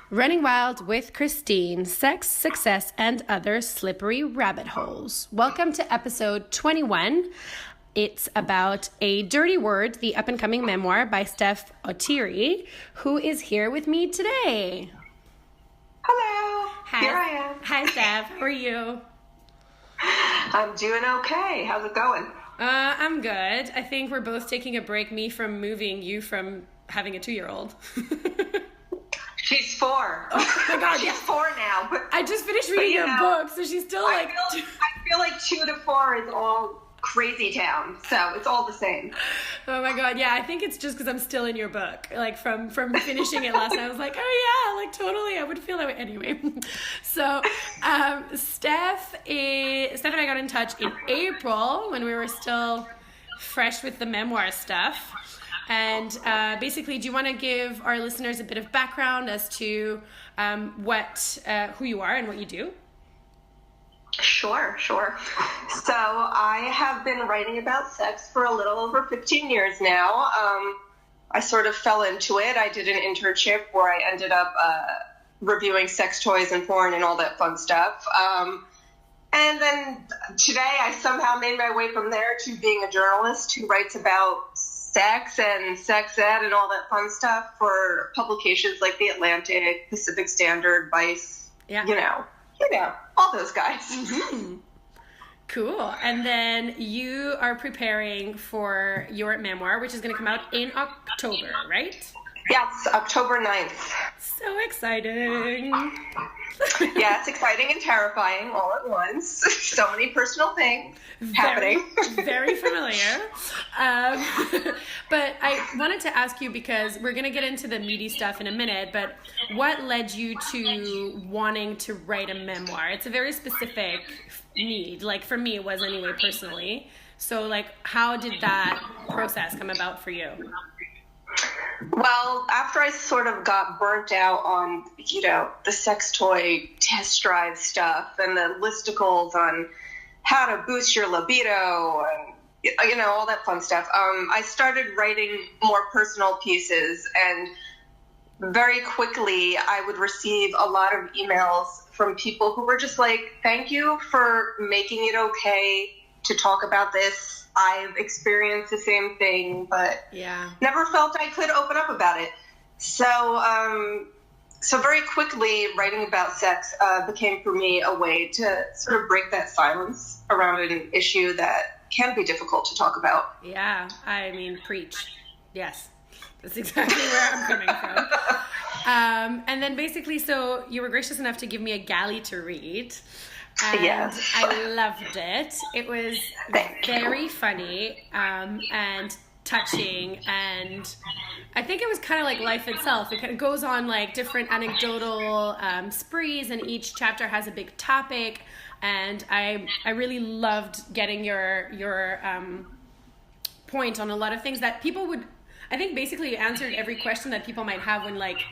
Running Wild with Christine, Sex, Success, and Other Slippery Rabbit Holes. Welcome to episode 21. It's about A Dirty Word, the up-and-coming memoir by Steph Auteri, who is here with me today. Hello. Hi. Here I am. Hi, Steph. How are you? I'm doing okay. How's it going? I'm good. I think we're both taking a break, me from moving, you from having a 2-year-old. She's 4. Oh my God, she's 4 now. But I just finished reading your book, so she's still like... I feel like 2 to 4 is all crazy town, so it's all the same. Oh my God, yeah, I think it's just because I'm still in your book. Like from finishing it last night, I was like, oh yeah, like totally, I would feel that way anyway. So Steph and I got in touch in April when we were still fresh with the memoir stuff. And basically, do you want to give our listeners a bit of background as to who you are and what you do? Sure. So I have been writing about sex for a little over 15 years now. I sort of fell into it. I did an internship where I ended up reviewing sex toys and porn and all that fun stuff. And then today I somehow made my way from there to being a journalist who writes about sex and sex ed and all that fun stuff for publications like The Atlantic, Pacific Standard, Vice, you know, all those guys. Mm-hmm. Cool. And then you are preparing for your memoir, which is going to come out in October, right? Yes, October 9th. So exciting. Yeah, it's exciting and terrifying all at once. So many personal things happening. Very familiar. But I wanted to ask you, because we're going to get into the meaty stuff in a minute, but what led you to wanting to write a memoir? It's a very specific need. Like for me, it was anyway, personally. So like, how did that process come about for you? Well, after I sort of got burnt out on, the sex toy test drive stuff and the listicles on how to boost your libido and, all that fun stuff, I started writing more personal pieces, and very quickly I would receive a lot of emails from people who were just like, thank you for making it okay to talk about this. I've experienced the same thing, but never felt I could open up about it. So very quickly, writing about sex became for me a way to sort of break that silence around an issue that can be difficult to talk about. Yeah, I mean, preach. Yes, that's exactly where I'm coming from. And then basically, so you were gracious enough to give me a galley to read. And yes. I loved it. It was very funny and touching, and I think it was kind of like life itself. It kind of goes on like different anecdotal sprees, and each chapter has a big topic, and I really loved getting your point on a lot of things that people would, I think basically you answered every question that people might have when like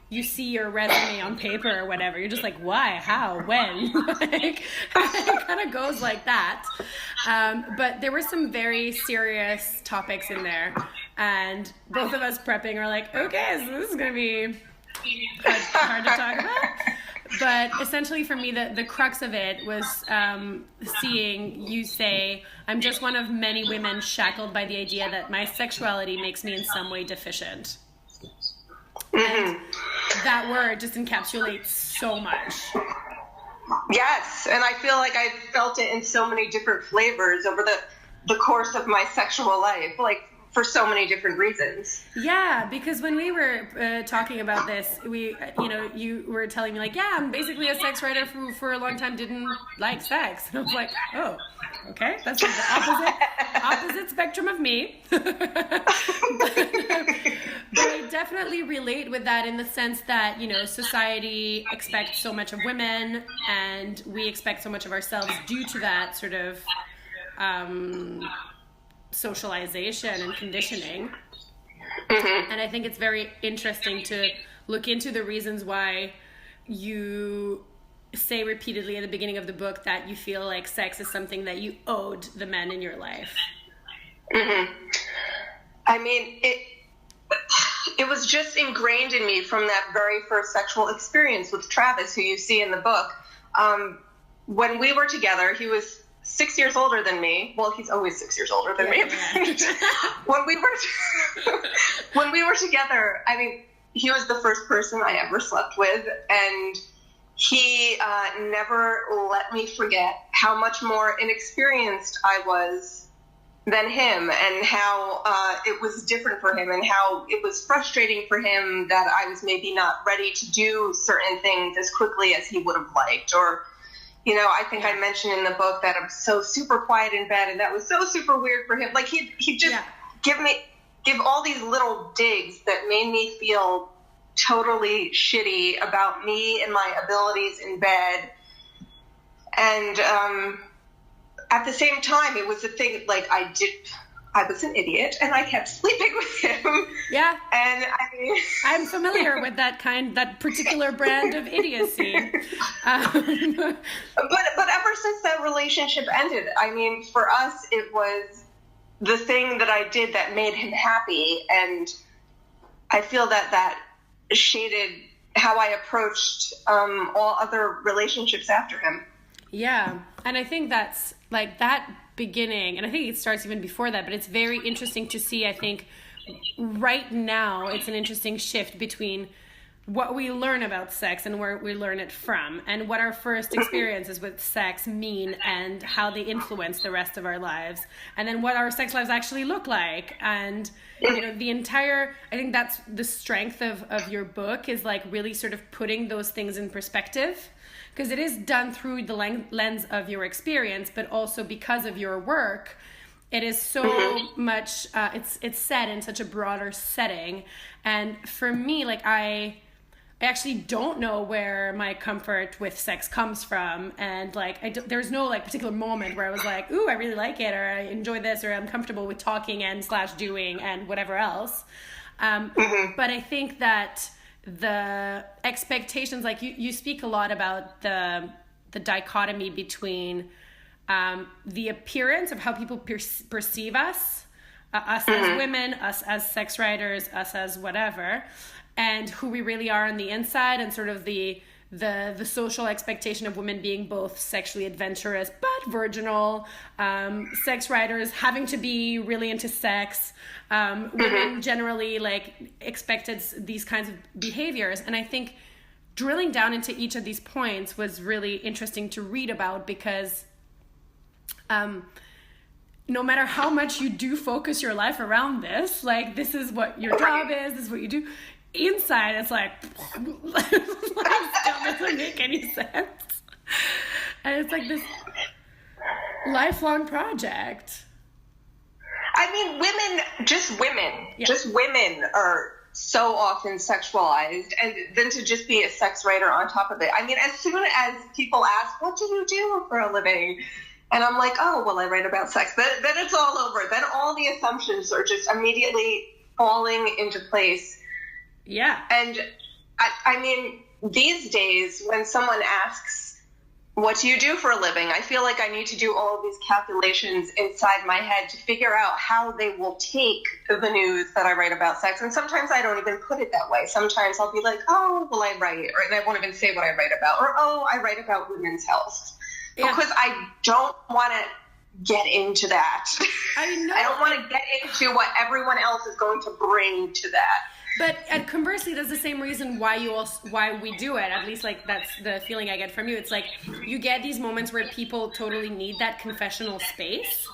you see your resume on paper or whatever. You're just like, why, how, when? Like, it kind of goes like that. But there were some very serious topics in there. And both of us prepping are like, okay, so this is going to be hard to talk about. But essentially for me, the crux of it was seeing you say, I'm just one of many women shackled by the idea that my sexuality makes me in some way deficient. And that word just encapsulates so much. Yes, and I feel like I've felt it in so many different flavors over the course of my sexual life, like for so many different reasons. Yeah, because when we were talking about this, you were telling me like, yeah, I'm basically a sex writer who for a long time didn't like sex. And I was like, oh, okay, that's like the opposite spectrum of me. But I definitely relate with that in the sense that, society expects so much of women, and we expect so much of ourselves due to that sort of socialization and conditioning. And I think it's very interesting to look into the reasons why you say repeatedly at the beginning of the book that you feel like sex is something that you owed the men in your life. I mean, it it was just ingrained in me from that very first sexual experience with Travis, who you see in the book. When we were together, he was 6 years older than me. Well, he's always 6 years older than me. Yeah. when we were together, I mean, he was the first person I ever slept with, and he never let me forget how much more inexperienced I was than him, and how it was different for him, and how it was frustrating for him that I was maybe not ready to do certain things as quickly as he would have liked. Or, you know, I think I mentioned in the book that I'm so super quiet in bed, and that was so super weird for him. Like, he'd just give all these little digs that made me feel totally shitty about me and my abilities in bed. And at the same time, it was a thing, like, I was an idiot, and I kept sleeping with him. Yeah. And I'm familiar with that particular brand of idiocy. But ever since that relationship ended, I mean, for us, it was the thing that I did that made him happy. And I feel that shaded how I approached all other relationships after him. Yeah. And I think that's like that beginning, and I think it starts even before that, but it's very interesting to see. I think right now it's an interesting shift between what we learn about sex and where we learn it from, and what our first experiences with sex mean and how they influence the rest of our lives, and then what our sex lives actually look like. And you know, I think that's the strength of your book, is like really sort of putting those things in perspective, because it is done through the lens of your experience, but also because of your work, it is so much, it's set in such a broader setting. And for me, like, I actually don't know where my comfort with sex comes from. And like, there's no like particular moment where I was like, ooh, I really like it, or I enjoy this, or I'm comfortable with talking and / doing and whatever else. But I think that the expectations, like you speak a lot about the dichotomy between the appearance of how people perceive us as women, us as sex writers, us as whatever, and who we really are on the inside, and sort of the social expectation of women being both sexually adventurous but virginal, sex writers having to be really into sex, women generally like expected these kinds of behaviors. And I think drilling down into each of these points was really interesting to read about, because no matter how much you do focus your life around this, like, this is what your job is, this is what you do, inside it's like still doesn't make any sense. And it's like this lifelong project. I mean, just women are so often sexualized, and then to just be a sex writer on top of it. I mean, as soon as people ask, what do you do for a living? And I'm like, oh, well, I write about sex. Then it's all over. Then all the assumptions are just immediately falling into place. Yeah. And I mean, these days when someone asks, what do you do for a living? I feel like I need to do all of these calculations inside my head to figure out how they will take the news that I write about sex. And sometimes I don't even put it that way. Sometimes I'll be like, oh, well, I write, and I won't even say what I write about. Or, oh, I write about women's health. Yeah. Because I don't want to get into that. I know. I don't want to get into what everyone else is going to bring to that. But conversely, that's the same reason why we do it. At least, like, that's the feeling I get from you. It's like you get these moments where people totally need that confessional space.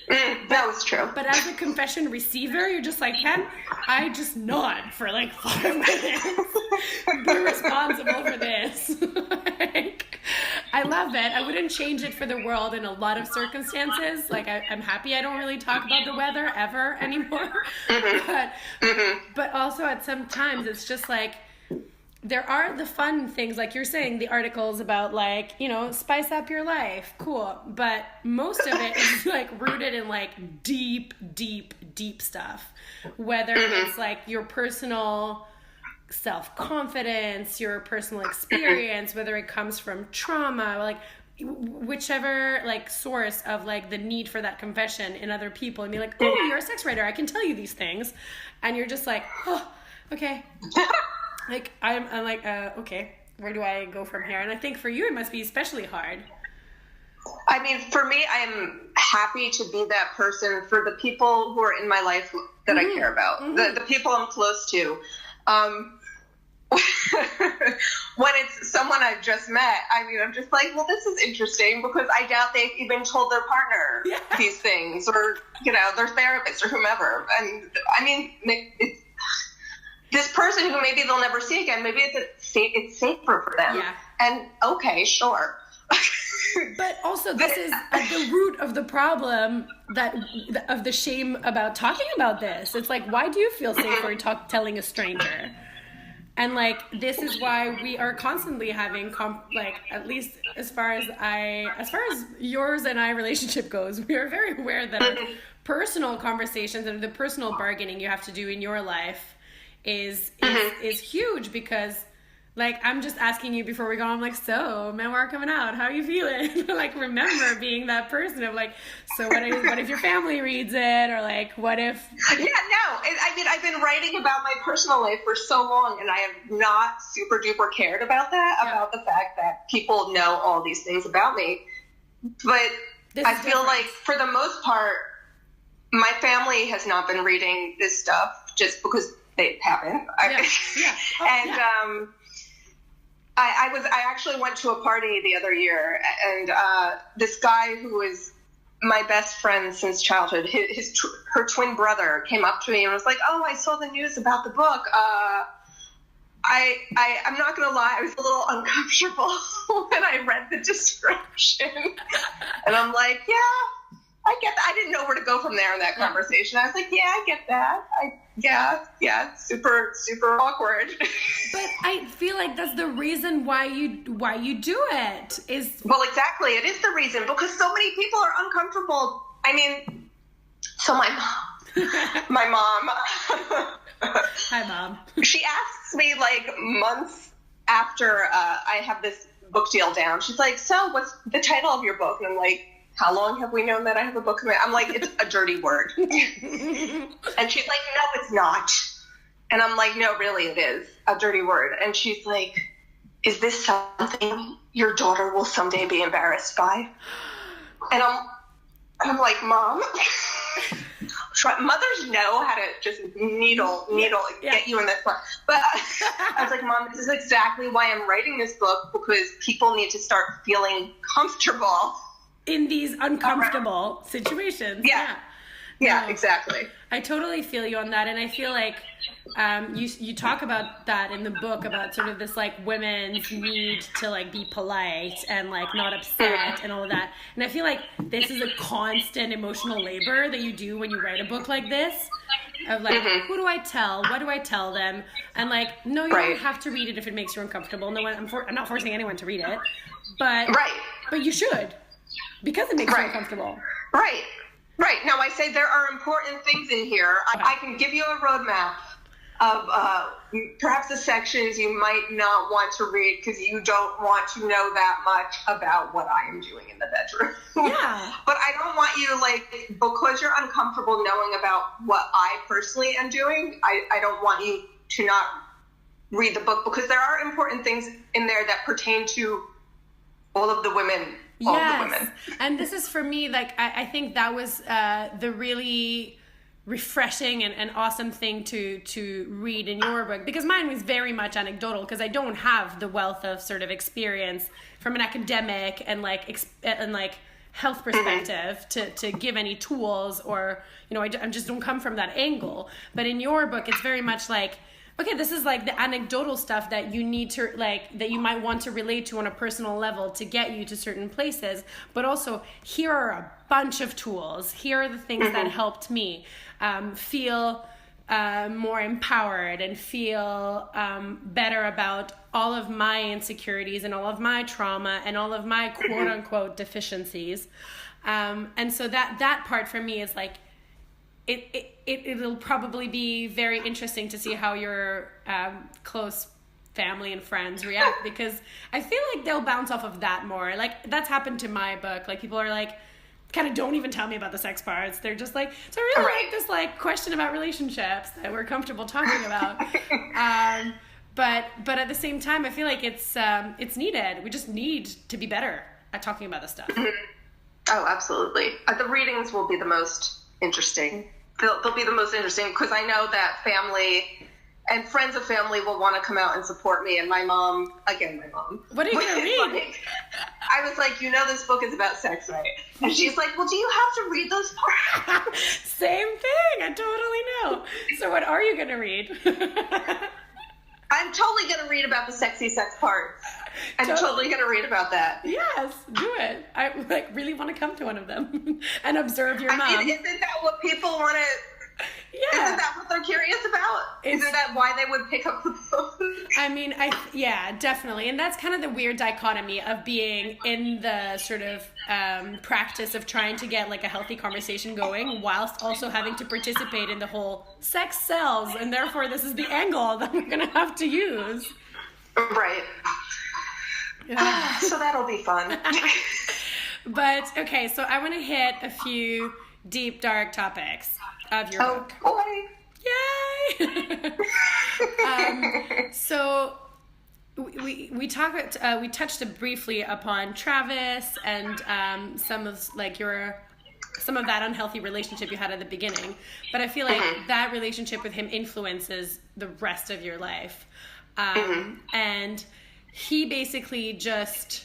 That was true. But as a confession receiver, you're just like, can I just nod for like 5 minutes? Be responsible for this. Like, I love it. I wouldn't change it for the world in a lot of circumstances. Like, I'm happy I don't really talk about the weather ever anymore. But also at some times it's just like, there are the fun things, like you're saying, the articles about, like, you know, spice up your life, cool. But most of it is like rooted in like deep stuff. Whether it's like your personal self-confidence, your personal experience, whether it comes from trauma, like whichever like source of like the need for that confession in other people, and be like, oh, you're a sex writer, I can tell you these things, and you're just like, oh, okay. Like, I'm like, okay, where do I go from here? And I think for you, it must be especially hard. I mean, for me, I'm happy to be that person for the people who are in my life that I care about, the people I'm close to. When it's someone I've just met, I mean, I'm just like, well, this is interesting because I doubt they've even told their partner these things, or, you know, their therapist or whomever. And I mean, it's this person who maybe they'll never see again, maybe it's safer for them. Yeah. And okay, sure. But also, this is at the root of the problem of the shame about talking about this. It's like, why do you feel safer telling a stranger? And like, this is why we are constantly having like, at least as far as yours and I relationship goes, we are very aware that our personal conversations and the personal bargaining you have to do in your life is huge, because like, I'm just asking you before we go, I'm like, so, memoir coming out, how are you feeling? Like, remember being that person of like, so what if your family reads it? Or like, what if... Yeah, no, I mean, I've been writing about my personal life for so long, and I have not super duper cared about that, about the fact that people know all these things about me. But I feel like, for the most part, my family has not been reading this stuff just because they haven't. I actually went to a party the other year, and this guy who was my best friend since childhood, her twin brother came up to me and was like, "Oh, I saw the news about the book. I'm not gonna lie, I was a little uncomfortable when I read the description." And I'm like, "Yeah, I get that." I didn't know where to go from there in that conversation. I was like, "Yeah, I get that. Yeah, super, super awkward." But I feel like that's the reason why you do it is. Well, exactly. It is the reason, because so many people are uncomfortable. I mean, so my mom, Hi, Mom. She asks me like months after I have this book deal down. She's like, "So, what's the title of your book?" And I'm like, "How long have we known that I have a book coming?" I'm like, "It's a dirty word." And she's like, "No, it's not." And I'm like, "No, really, it is a dirty word." And she's like, "Is this something your daughter will someday be embarrassed by?" And I'm like, "Mom, mothers know how to just needle get you in this one." But I was like, "Mom, this is exactly why I'm writing this book, because people need to start feeling comfortable in these uncomfortable situations." Yeah, No, exactly. I totally feel you on that. And I feel like you talk about that in the book, about sort of this like women's need to like be polite and like not upset and all of that. And I feel like this is a constant emotional labor that you do when you write a book like this, of like, who do I tell? What do I tell them? And like, no, you don't have to read it if it makes you uncomfortable. No one, I'm not forcing anyone to read it, but you should, because it makes you uncomfortable. Right. Now, I say there are important things in here. I can give you a roadmap of perhaps the sections you might not want to read because you don't want to know that much about what I am doing in the bedroom. Yeah. But I don't want you to, like, because you're uncomfortable knowing about what I personally am doing, I don't want you to not read the book, because there are important things in there that pertain to all of the women. Yes, and this is for me, like, I think that was the really refreshing and awesome thing to read in your book, because mine was very much anecdotal, because I don't have the wealth of sort of experience from an academic and like health perspective to give any tools, or, you know, I just don't come from that angle. But in your book, it's very much like, okay, this is like the anecdotal stuff that you need to, like, that you might want to relate to on a personal level to get you to certain places. But also, here are a bunch of tools. Here are the things that helped me feel more empowered and feel better about all of my insecurities and all of my trauma and all of my quote unquote deficiencies. And so that part for me is like, it'll probably be very interesting to see how your close family and friends react, because I feel like they'll bounce off of that more. Like, that's happened to my book. Like, people are like, kind of don't even tell me about the sex parts. They're just like, so I really like this like question about relationships that we're comfortable talking about. But at the same time, I feel like it's needed. We just need to be better at talking about this stuff. Oh, absolutely. The readings will be the most interesting. They'll be the most interesting because I know that family and friends of family will want to come out and support me. And my mom. What are you going to read? Like, I was like, this book is about sex, right? And she's like, well, do you have to read those parts? Same thing. I totally know. So what are you going to read? I'm totally going to read about the sexy sex parts. I'm totally going to read about that. Yes, do it. I really want to come to one of them and observe your mom. I mean, isn't that what people want to... Yeah. Isn't that what they're curious about? Isn't that why they would pick up the book? I mean, yeah, definitely. And that's kind of the weird dichotomy of being in the sort of practice of trying to get like a healthy conversation going whilst also having to participate in the whole sex sells, and therefore this is the angle that we're going to have to use. Right. So that'll be fun. But, okay, so I want to hit a few deep, dark topics of your book. Oh, boy. Yay! So we touched briefly upon Travis and some of that unhealthy relationship you had at the beginning, but I feel like that relationship with him influences the rest of your life, and he basically just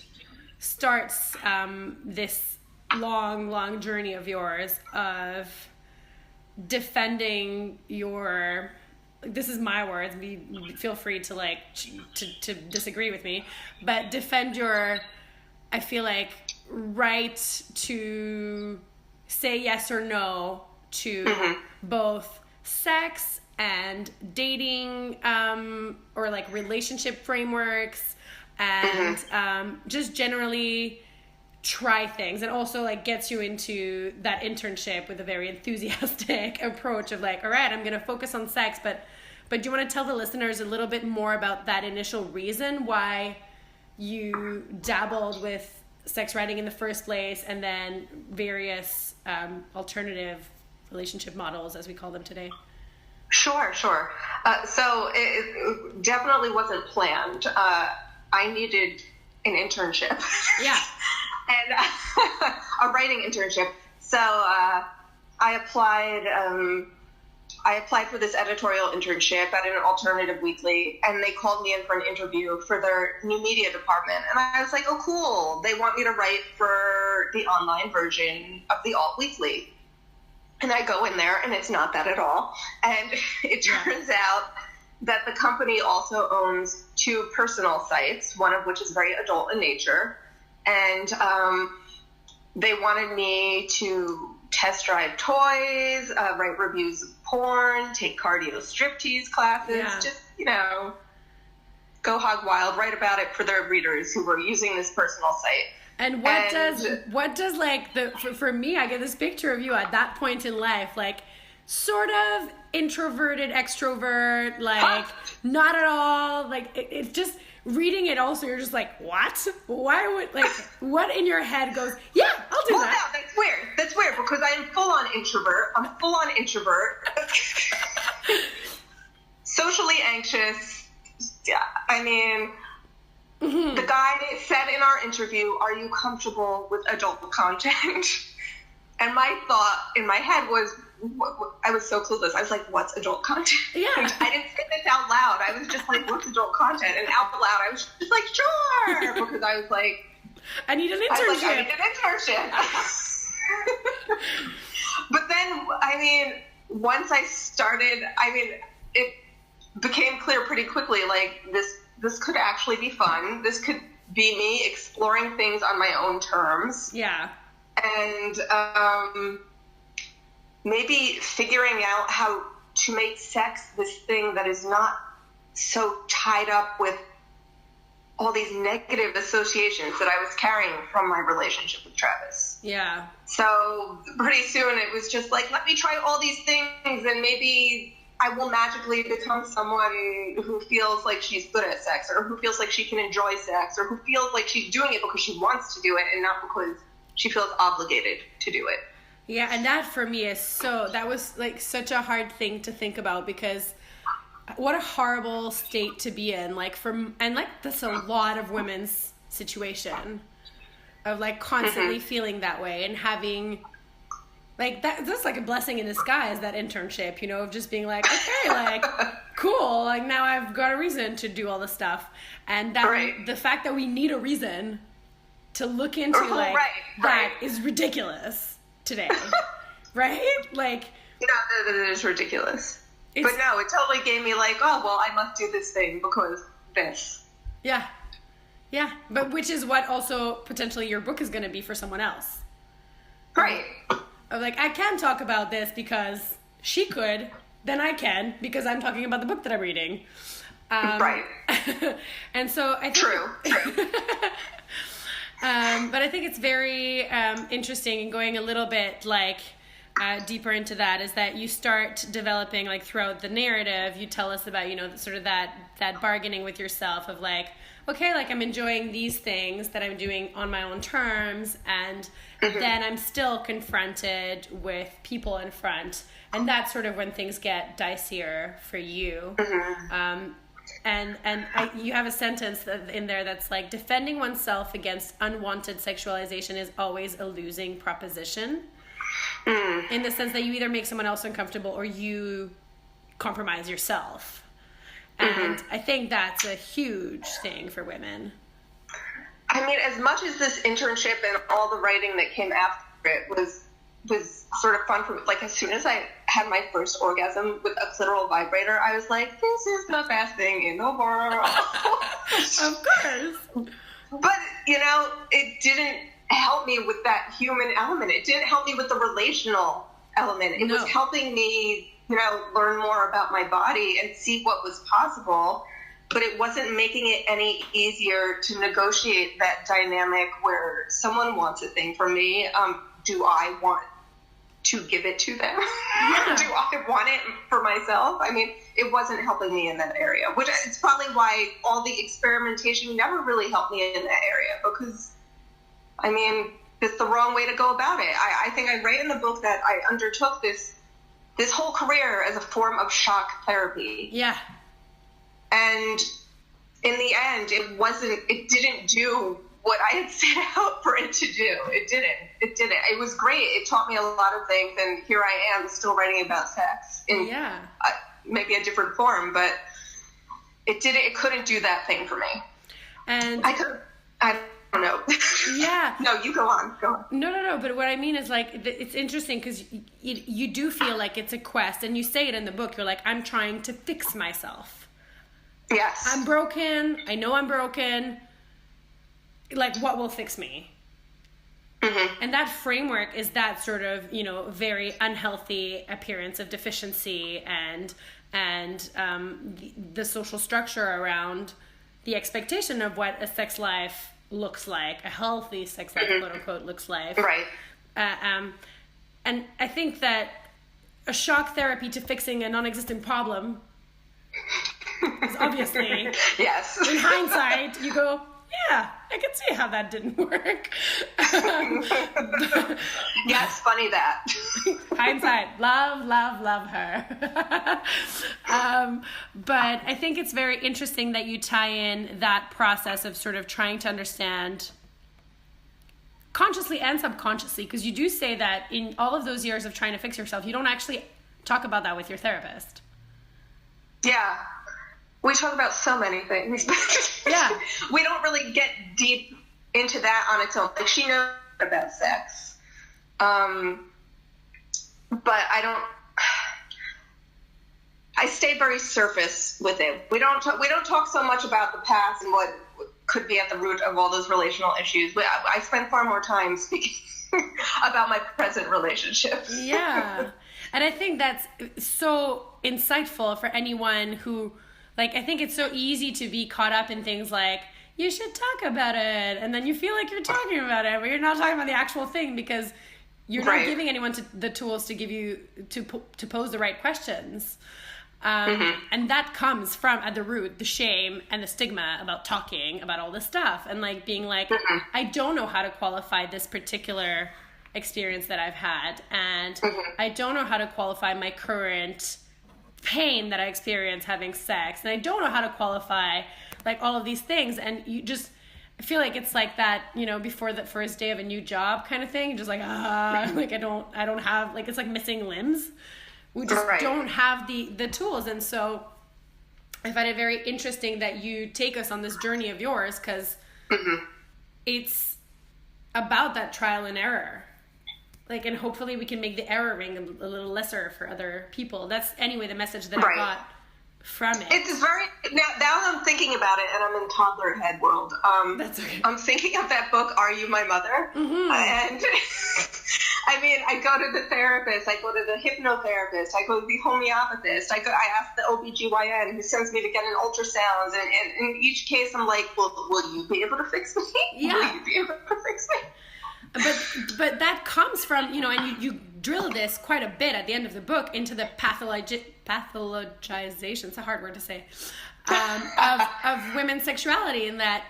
starts this long journey of yours of defending your, this is my words, feel free to to disagree with me, but defend your, I feel like, right to say yes or no to both sex and dating, or like relationship frameworks, and just generally try things, and also like gets you into that internship with a very enthusiastic approach of like, all right, I'm going to focus on sex, but do you want to tell the listeners a little bit more about that initial reason why you dabbled with sex writing in the first place, and then various alternative relationship models, as we call them today? Sure. So it definitely wasn't planned. I needed an internship. Yeah. And a writing internship. So I applied for this editorial internship at an alternative weekly, and they called me in for an interview for their new media department. And I was like, oh, cool. They want me to write for the online version of the alt weekly. And I go in there, and it's not that at all. And it turns out that the company also owns 2 personal sites, one of which is very adult in nature. And they wanted me to test drive toys, write reviews of porn, take cardio striptease classes, just, go hog wild, write about it for their readers who were using this personal site. And what does like for me, I get this picture of you at that point in life, like sort of introverted, extrovert, like not at all, like it's just reading it. Also, you're just like, what? Why would, like, what in your head goes, yeah, I'll do that? No, that's weird because I'm full on introvert. Socially anxious. Yeah, I mean. The guy said in our interview, are you comfortable with adult content? And my thought in my head was, I was so clueless. I was like, what's adult content? Yeah. I didn't say this out loud. I was just like, what's adult content? And out loud, I was just like, sure. Because I was like, I need an internship. But then, I mean, once I started, it became clear pretty quickly, like, this could actually be fun. This could be me exploring things on my own terms. Yeah. And maybe figuring out how to make sex this thing that is not so tied up with all these negative associations that I was carrying from my relationship with Travis. Yeah. So pretty soon it was just like, let me try all these things, and maybe I will magically become someone who feels like she's good at sex, or who feels like she can enjoy sex, or who feels like she's doing it because she wants to do it and not because She feels obligated to do it. Yeah, and that for me that was like such a hard thing to think about, because what a horrible state to be in, and that's a lot of women's situation of like constantly feeling that way and having like that's like a blessing in disguise, that internship, you know, of just being like, okay, like cool, like now I've got a reason to do all this stuff, and that the fact that we need a reason to look into that is ridiculous today. Right? Like, no, it is ridiculous. But no, it totally gave me like, oh, well, I must do this thing because this. Yeah. Yeah. But which is what also potentially your book is going to be for someone else. Right. Of like, I can talk about this because she could, then I can because I'm talking about the book that I'm reading. Right. And so I think... True. But I think it's very interesting, and going a little bit like deeper into that is that you start developing, like throughout the narrative, you tell us about, you know, sort of that bargaining with yourself of like, okay, like I'm enjoying these things that I'm doing on my own terms, and then I'm still confronted with people in front, and that's sort of when things get dicier for you. You have a sentence in there that's like, defending oneself against unwanted sexualization is always a losing proposition. In the sense that you either make someone else uncomfortable or you compromise yourself. And I think that's a huge thing for women. I mean, as much as this internship and all the writing that came after it was sort of fun for me, like as soon as I had my first orgasm with a clitoral vibrator, I was like, this is the best thing in the world. Of course. But, you know, it didn't help me with that human element. It didn't help me with the relational element. It was helping me, you know, learn more about my body and see what was possible, but it wasn't making it any easier to negotiate that dynamic where someone wants a thing from me. Do I want to give it to them? Yeah. Do I want it for myself? I mean, it wasn't helping me in that area, which is probably why all the experimentation never really helped me in that area, because I mean, it's the wrong way to go about it. I think I write in the book that I undertook this whole career as a form of shock therapy. Yeah. And in the end, it didn't do what I had set out for it to do. It didn't. It was great. It taught me a lot of things, and here I am still writing about sex in maybe a different form, but it couldn't do that thing for me. And I don't know. Yeah. No, you go on. No. But what I mean is, like, it's interesting because you do feel like it's a quest, and you say it in the book. You're like, I'm trying to fix myself. Yes. I'm broken. I know I'm broken. Like, what will fix me? And that framework is that sort of, you know, very unhealthy appearance of deficiency and the social structure around the expectation of what a sex life looks like, a healthy sex life, quote unquote, looks like. Right. And I think that a shock therapy to fixing a non-existent problem is obviously, yes. In hindsight, you go, yeah, I can see how that didn't work. Yes, funny that. Hindsight, love her. But I think it's very interesting that you tie in that process of sort of trying to understand consciously and subconsciously, because you do say that in all of those years of trying to fix yourself, you don't actually talk about that with your therapist. Yeah. We talk about so many things. Yeah. We don't really get deep into that on its own. Like, she knows about sex. But I stay very surface with it. We don't talk so much about the past and what could be at the root of all those relational issues. I spend far more time speaking about my present relationship. Yeah. And I think that's so insightful for anyone who, like, I think it's so easy to be caught up in things like, you should talk about it, and then you feel like you're talking about it, but you're not talking about the actual thing because you're not giving anyone the tools to give you to pose the right questions. And that comes from, at the root, the shame and the stigma about talking about all this stuff, and like being like, I don't know how to qualify this particular experience that I've had, and I don't know how to qualify my current pain that I experience having sex, and I don't know how to qualify like all of these things. And you just, I feel like it's like that, you know, before the first day of a new job kind of thing, just like, like I don't have, like, it's like missing limbs. We just don't have the tools. And so I find it very interesting that you take us on this journey of yours, because it's about that trial and error. Like, and hopefully we can make the error ring a little lesser for other people. That's anyway the message that I got from it. It's very, now I'm thinking about it, and I'm in toddler head world. That's okay. I'm thinking of that book, Are You My Mother? And I mean, I go to the therapist, I go to the hypnotherapist, I go to the homeopathist, I ask the OBGYN who sends me to get an ultrasound, and in each case I'm like, well, will you be able to fix me? Yeah. Will you be able to fix me? But that comes from, you know, and you drill this quite a bit at the end of the book into the pathologization, it's a hard word to say, of women's sexuality, and that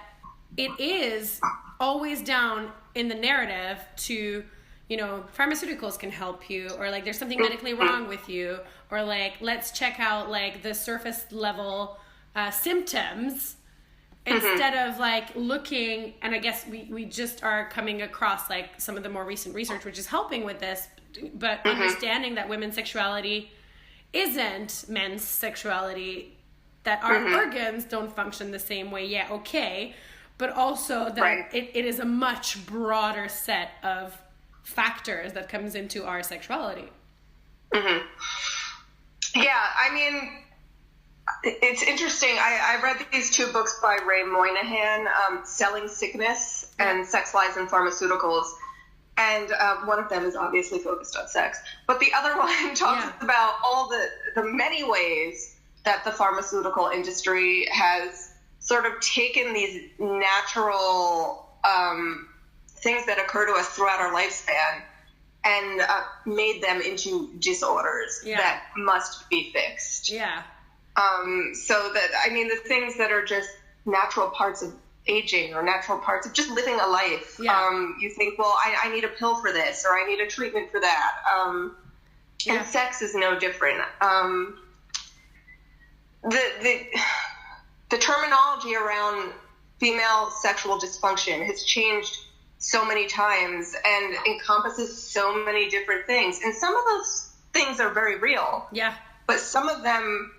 it is always down in the narrative to, you know, pharmaceuticals can help you, or like there's something medically wrong with you, or like let's check out like the surface level symptoms, instead of like looking, and I guess we just are coming across like some of the more recent research which is helping with this, but understanding that women's sexuality isn't men's sexuality, that our organs don't function the same way, but also that it is a much broader set of factors that comes into our sexuality. Yeah, I mean, it's interesting. I read these two books by Ray Moynihan, Selling Sickness and Sex, Lies, and Pharmaceuticals. And one of them is obviously focused on sex. But the other one talks about all the many ways that the pharmaceutical industry has sort of taken these natural things that occur to us throughout our lifespan and made them into disorders that must be fixed. So that, I mean, the things that are just natural parts of aging or natural parts of just living a life. You think, well, I need a pill for this, or I need a treatment for that. And sex is no different. The terminology around female sexual dysfunction has changed so many times and encompasses so many different things. And some of those things are very real. But some of them,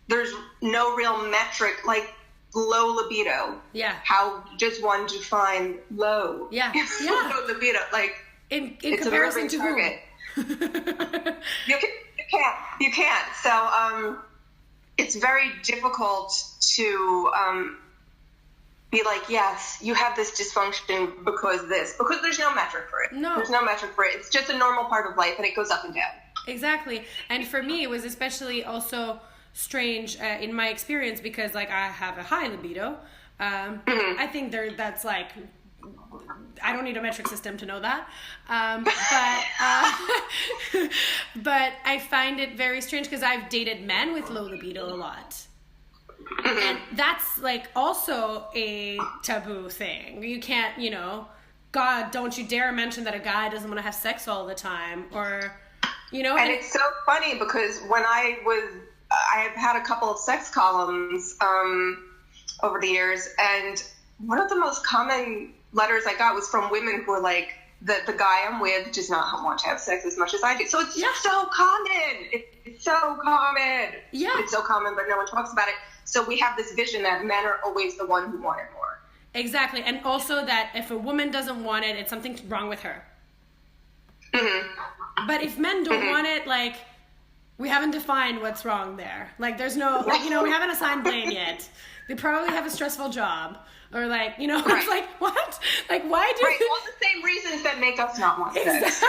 there's no real metric, like low libido. How does one define low? Low libido, like in comparison to target. You can't. So it's very difficult to be like, yes, you have this dysfunction because there's no metric for it. There's no metric for it. It's just a normal part of life, and it goes up and down. Exactly. And for me, it was especially also strange in my experience, because like I have a high libido. I think that's like, I don't need a metric system to know that. But I find it very strange because I've dated men with low libido a lot. And that's like also a taboo thing. You can't, you know, God, don't you dare mention that a guy doesn't want to have sex all the time, or, you know. And it's so funny because when I've had a couple of sex columns over the years, and one of the most common letters I got was from women who were like, the guy I'm with does not want to have sex as much as I do. So it's so common. It's so common. It's so common, but no one talks about it. So we have this vision that men are always the one who want it more. Exactly. And also that if a woman doesn't want it, it's something wrong with her. But if men don't want it, like, we haven't defined what's wrong there. Like, there's no, like, you know, we haven't assigned blame yet. They probably have a stressful job. Or like, you know, it's like, what? Like, why do all the same reasons that make us not want sex.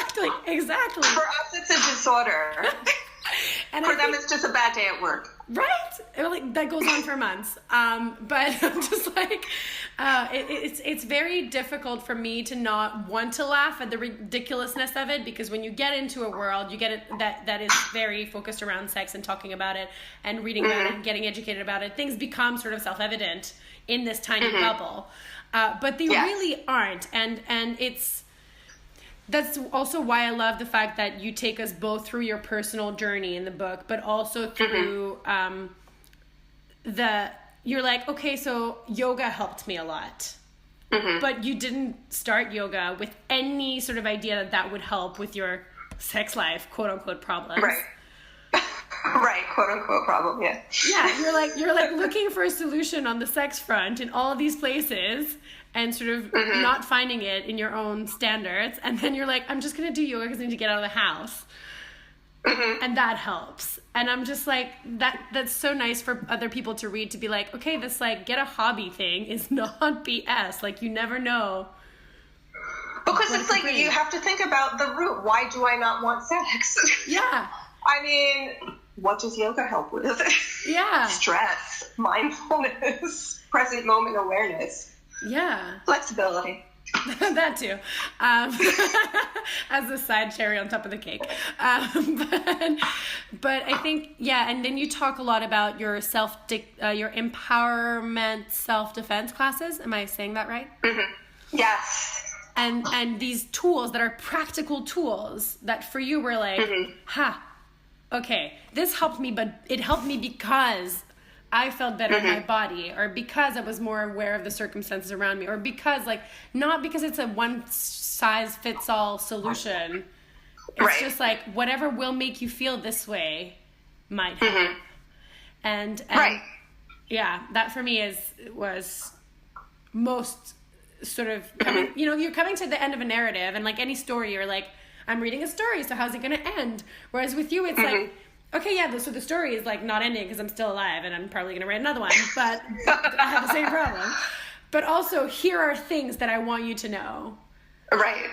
Exactly. For us, it's a disorder. And for them, it's just a bad day at work. Right? That goes on for months. But I'm just like, it's very difficult for me to not want to laugh at the ridiculousness of it, because when you get into a world, you get it that is very focused around sex and talking about it and reading about it and getting educated about it, things become sort of self-evident in this tiny bubble. But they really aren't. And that's also why I love the fact that you take us both through your personal journey in the book, but also through you're like, okay, so yoga helped me a lot. But you didn't start yoga with any sort of idea that would help with your sex life, quote unquote, problems. Right. Right, quote unquote problem, yeah. Yeah, you're like looking for a solution on the sex front in all of these places and sort of not finding it in your own standards. And then you're like, I'm just going to do yoga because I need to get out of the house. And that helps. And I'm just like, that's so nice for other people to read, to be like, okay, this like get a hobby thing is not BS. Like, you never know. Because it's like, you have to think about the root. Why do I not want sex? Yeah. I mean, what does yoga help with? Yeah. Stress, mindfulness, present moment awareness. Yeah. Flexibility. That too. As a side cherry on top of the cake. But I think, yeah, and then you talk a lot about your your empowerment self-defense classes. Am I saying that right? Yes. And these tools that are practical tools that for you were like, okay, this helped me, but it helped me because I felt better in my body, or because I was more aware of the circumstances around me, or because, like, not because it's a one-size-fits-all solution. It's just like, whatever will make you feel this way might help. And yeah, that for me was most sort of coming, you're coming to the end of a narrative, and like any story, you're like, I'm reading a story, so how's it going to end? Whereas with you, it's like, okay, yeah, so the story is like not ending because I'm still alive and I'm probably going to write another one, but I have the same problem. But also, here are things that I want you to know. Right.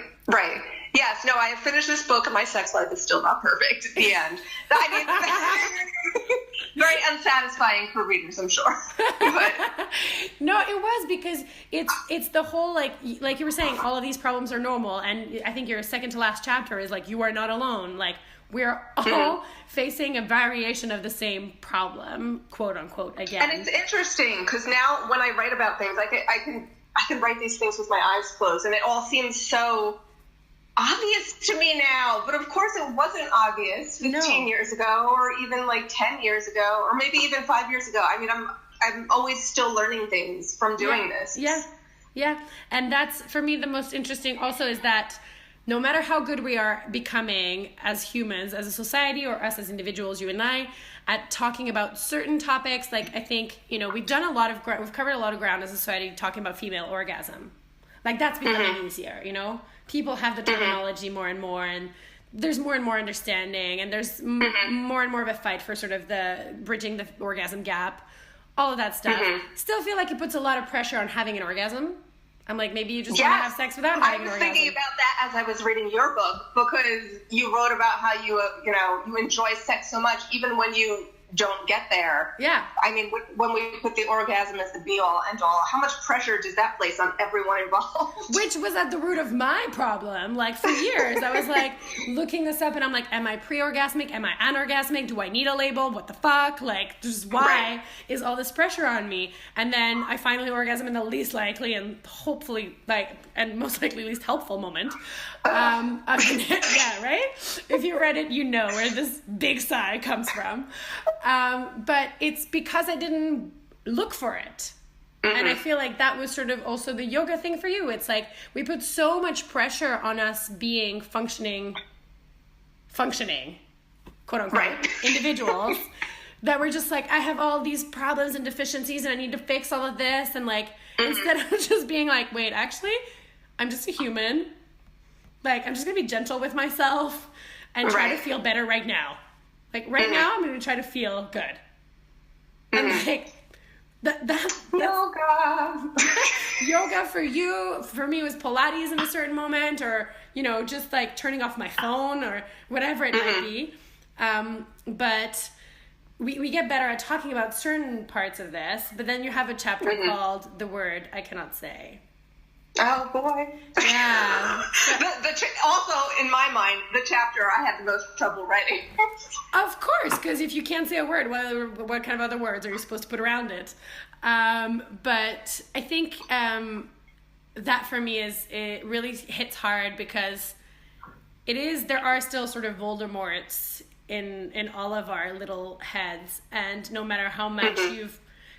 Yes, no, I have finished this book and my sex life is still not perfect at the end. I mean, very unsatisfying for readers, I'm sure. But no, it was because it's the whole, like you were saying, all of these problems are normal. And I think your second to last chapter is like, you are not alone. Like, we're all facing a variation of the same problem, quote unquote, again. And it's interesting because now when I write about things, I can write these things with my eyes closed, and it all seems so obvious to me now. But of course it wasn't obvious 15 years ago, or even like 10 years ago, or maybe even 5 years ago. I mean, I'm always still learning things from doing this. Yeah. And that's, for me, the most interesting also is that no matter how good we are becoming as humans, as a society, or us as individuals, you and I, at talking about certain topics, like I think, we've done we've covered a lot of ground as a society talking about female orgasm. Like, that's becoming easier, People have the terminology more and more, and there's more and more understanding, and there's more and more of a fight for sort of the bridging the orgasm gap, all of that stuff. Still feel like it puts a lot of pressure on having an orgasm. I'm like, maybe you just want to have sex without having an orgasm. I was thinking about that as I was reading your book, because you wrote about how you enjoy sex so much, even when you don't get there. Yeah. I mean, when we put the orgasm as the be-all, end-all, how much pressure does that place on everyone involved? Which was at the root of my problem. Like, for years, I was like looking this up, and I'm like, am I pre-orgasmic? Am I anorgasmic? Do I need a label? What the fuck? Like, just why is all this pressure on me? And then I finally orgasm in the least likely and hopefully, and most likely least helpful moment. Yeah, right? If you read it, you know where this big sigh comes from. But it's because I didn't look for it. And I feel like that was sort of also the yoga thing for you. It's like, we put so much pressure on us being functioning, quote unquote, individuals, that we're just like, I have all these problems and deficiencies and I need to fix all of this. And like, instead of just being like, wait, actually, I'm just a human. Like, I'm just going to be gentle with myself and try to feel better right now. Like, right now, I'm going to try to feel good. And like, that's yoga. Yoga for you, for me, was Pilates in a certain moment, or, just like turning off my phone or whatever it might be. But we get better at talking about certain parts of this, but then you have a chapter called The Word I Cannot Say. Oh, boy. Yeah. Also, in my mind, the chapter I had the most trouble writing. Of course, because if you can't say a word, what kind of other words are you supposed to put around it? But I think that for me it really hits hard because there are still sort of Voldemorts in all of our little heads, and no matter how much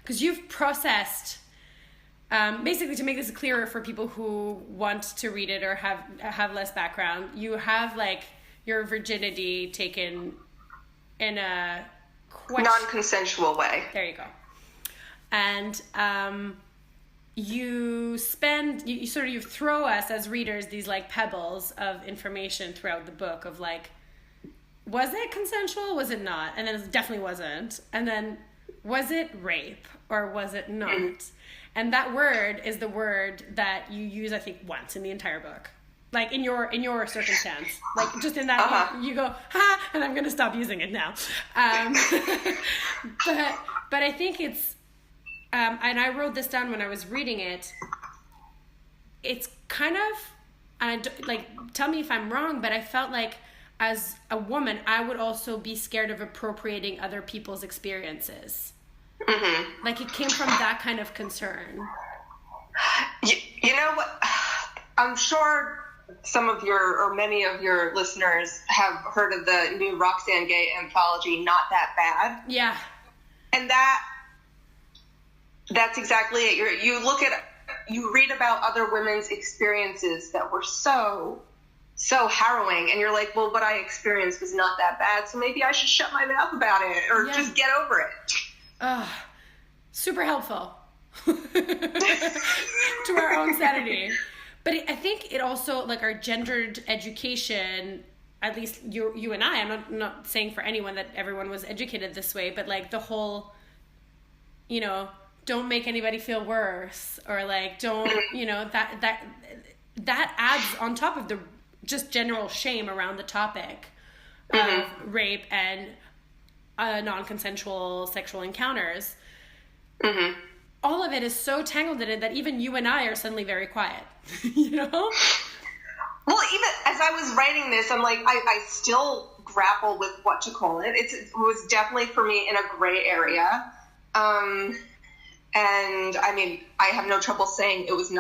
you've processed, basically to make this clearer for people who want to read it or have less background, you have like your virginity taken in a non-consensual way. There you go. And you throw us as readers these like pebbles of information throughout the book of like, was it consensual? Was it not? And then it definitely wasn't. And then was it rape or was it not? And that word is the word that you use, I think, once in the entire book. Like in your circumstance, like just in that you go, ha, and I'm going to stop using it now. But I think it's, and I wrote this down when I was reading it. It's kind of, and tell me if I'm wrong, but I felt like as a woman, I would also be scared of appropriating other people's experiences. Like it came from that kind of concern. You know what? I'm sure some of many of your listeners have heard of the new Roxane Gay anthology, Not That Bad. Yeah. And that's exactly it. You read about other women's experiences that were so harrowing, and you're like, well, what I experienced was not that bad, so maybe I should shut my mouth about it or just get over it. Super helpful to our own sanity. But I think it also, like, our gendered education, at least you and I, I'm not saying for anyone that everyone was educated this way, but like the whole, don't make anybody feel worse, or like don't, that adds on top of the just general shame around the topic of rape and non-consensual sexual encounters. All of it is so tangled in it that even you and I are suddenly very quiet, Well, even as I was writing this, I'm like, I still grapple with what to call it. It was definitely for me in a gray area. And I mean, I have no trouble saying it was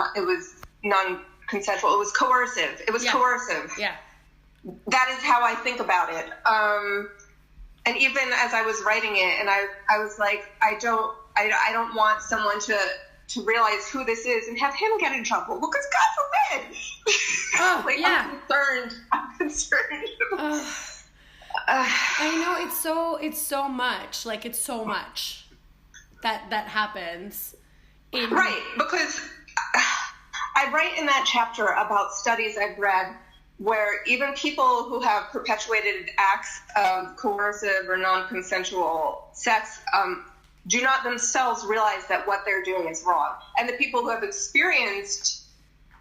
non-consensual. It was coercive. It was coercive. Yeah. That is how I think about it. And even as I was writing it, and I was like, I don't want someone to realize who this is and have him get in trouble, because God forbid. I'm concerned. I know it's so much. Like, it's so much that happens. Right, because I write in that chapter about studies I've read where even people who have perpetuated acts of coercive or non-consensual sex do not themselves realize that what they're doing is wrong. And the people who have experienced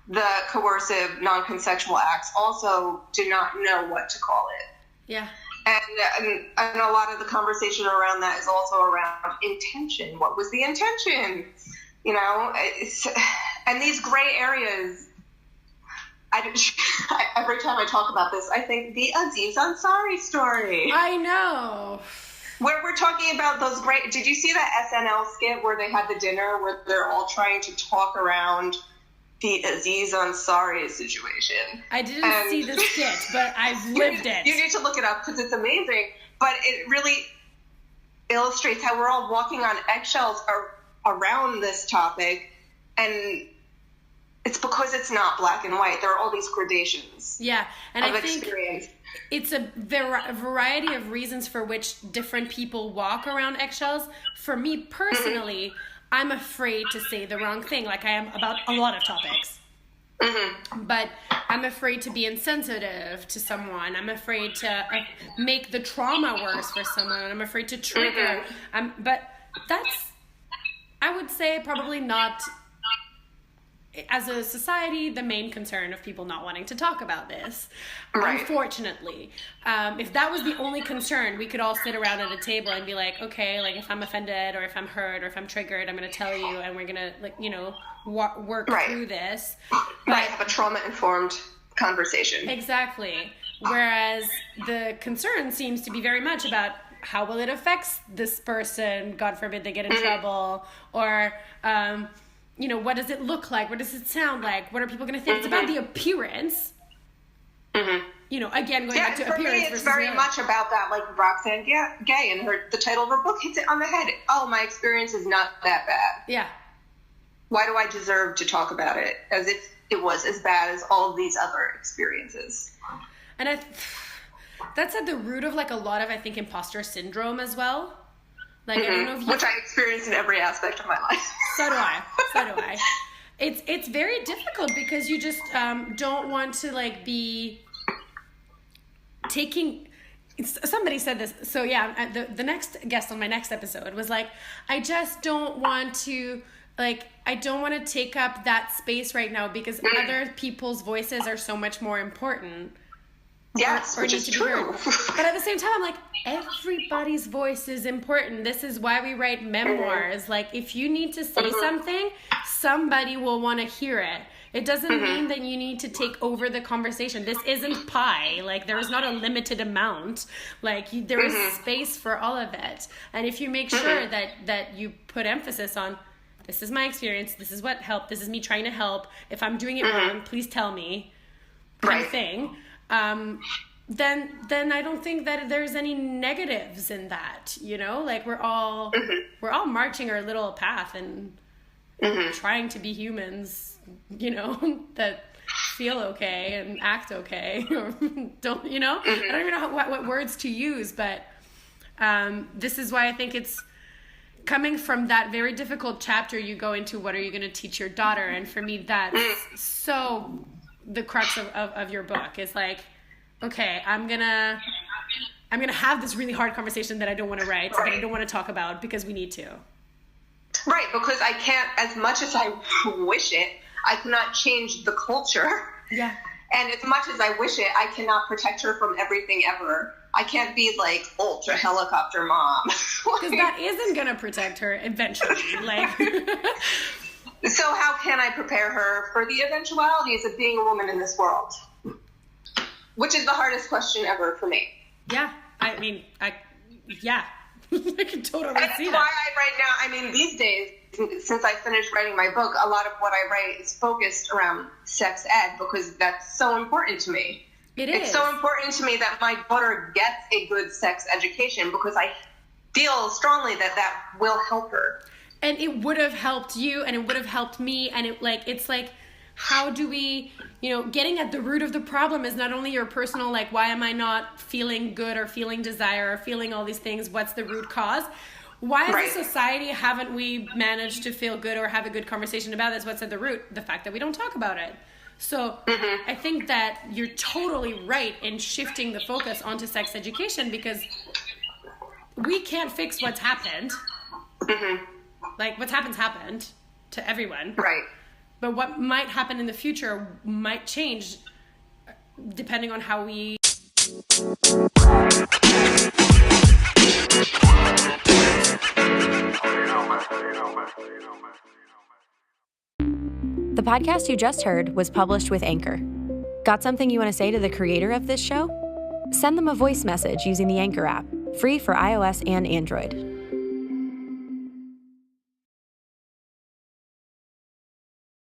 the coercive non-consensual acts also do not know what to call it. Yeah. And a lot of the conversation around that is also around intention. What was the intention? And these gray areas, every time I talk about this, I think the Aziz Ansari story. I know. Where we're talking about those great... Did you see that SNL skit where they had the dinner where they're all trying to talk around the Aziz Ansari situation? I didn't see the skit, but I've lived it. You need to look it up because it's amazing. But it really illustrates how we're all walking on eggshells around this topic, and it's because it's not black and white. There are all these gradations. Yeah, and of I think experience. It's a variety of reasons for which different people walk around eggshells. For me personally, I'm afraid to say the wrong thing, like I am about a lot of topics. But I'm afraid to be insensitive to someone. I'm afraid to make the trauma worse for someone. I'm afraid to trigger. But that's, I would say, probably not as a society, the main concern of people not wanting to talk about this. Right. Unfortunately. If that was the only concern, we could all sit around at a table and be like, okay, like if I'm offended or if I'm hurt or if I'm triggered, I'm going to tell you and we're going to, like, you know, work through this. But, have a trauma-informed conversation. Exactly. Whereas the concern seems to be very much about how will it affect this person, God forbid they get in trouble, or, you know, what does it look like? What does it sound like? What are people going to think? It's about the appearance. You know, again, going back to for appearance. Me, it's very much about that, like Roxane Gay, and the title of her book hits it on the head. Oh, my experience is not that bad. Yeah. Why do I deserve to talk about it as if it was as bad as all of these other experiences? And that's at the root of, like, a lot of, I think, imposter syndrome as well. Like, I don't know if you... Which I experience in every aspect of my life. So do I. It's very difficult because you just don't want to, like, be taking... Somebody said this. So, yeah, the next guest on my next episode was like, I just don't want to... Like, I don't want to take up that space right now because other people's voices are so much more important. Yes, which is true. But at the same time, I'm like, everybody's voice is important. This is why we write memoirs. Like, if you need to say something, somebody will want to hear it. It doesn't mean that you need to take over the conversation. This isn't pie. Like, there is not a limited amount. Like, there is space for all of it. And if you make sure that you put emphasis on, this is my experience, this is what helped, this is me trying to help, if I'm doing it wrong, please tell me, kind of thing. Then I don't think that there's any negatives in that, you know, like we're all marching our little path and trying to be humans, you know, that feel okay and act okay, or don't, you know, I don't even know what words to use, but, this is why I think it's coming from that very difficult chapter. You go into, what are you going to teach your daughter? And for me, that's so the crux of your book is like, okay, I'm gonna have this really hard conversation that I don't want to write, that I don't want to talk about because we need to. Right, because I can't, as much as I wish it, I cannot change the culture. Yeah. And as much as I wish it, I cannot protect her from everything ever. I can't be like ultra helicopter mom. Because that isn't gonna protect her eventually. Like. So how can I prepare her for the eventualities of being a woman in this world? Which is the hardest question ever for me. Yeah, I mean, I can totally see that. That's why I write now. I mean, these days, since I finished writing my book, a lot of what I write is focused around sex ed because that's so important to me. It's so important to me that my daughter gets a good sex education because I feel strongly that will help her. And it would have helped you, and it would have helped me, and it's like, how do we, you know, getting at the root of the problem is not only your personal, like, why am I not feeling good or feeling desire or feeling all these things? What's the root cause? Why as a society haven't we managed to feel good or have a good conversation about this? What's at the root? The fact that we don't talk about it. So I think that you're totally right in shifting the focus onto sex education because we can't fix what's happened. Like, what's happened to everyone. Right. But what might happen in the future might change depending on how we... The podcast you just heard was published with Anchor. Got something you want to say to the creator of this show? Send them a voice message using the Anchor app, free for iOS and Android.